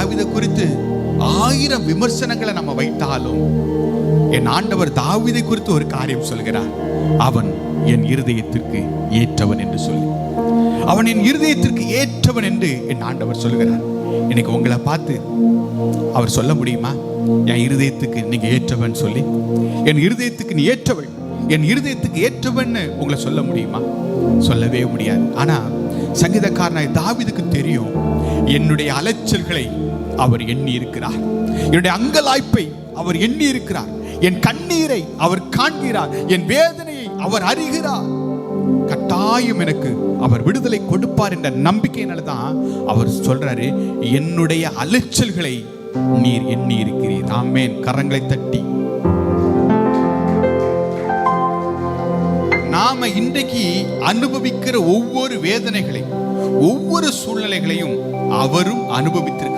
தாவீதை குறித்து 1000 விமர்சனங்களை நம்ம வைத்தாலும் என் ஆண்டவர் தாவீதை குறித்து ஒரு காரியம் சொல்கிறார். அவன் என் இருதயத்திற்கு ஏற்றவன் என்று சொல்லி, அவன் என் இருதயத்திற்கு ஏற்றவன் என்று என் ஆண்டவர் சொல்கிறார். இன்னைக்கு உங்களை பார்த்து அவர் சொல்ல முடியுமா, என் இருதயத்துக்கு நீங்க ஏற்றவன் சொல்லி? என் இருதயத்துக்கு நீ ஏற்றவள், என் இருதயத்துக்கு ஏற்றவன் உங்களை சொல்ல முடியுமா? சொல்லவே முடியாது. ஆனா சங்கீதக்காரனாய் தாவீதுக்கு தெரியும், என்னுடைய அலைச்சல்களை அவர் எண்ணி இருக்கிறார், என்னுடைய அங்கலாய்ப்பை அவர் எண்ணி இருக்கிறார், என் கண்ணீரை அவர் காண்கிறார், என் வேதனையை அவர் அறிகிறார். கட்டாயம் எனக்கு அவர் விடுதலை கொடுப்பார் என்ற நம்பிக்கையினால தான் அவர் சொல்றாரு, என்னுடைய அலைச்சல்களை நீர் எண்ணி இருக்கிறீர். ஆமென். கரங்களை தட்டி நாம இன்றைக்கு அனுபவிக்கிற ஒவ்வொரு வேதனைகளையும், ஒவ்வொரு சூழ்நிலைகளையும் அவரும் அனுபவித்து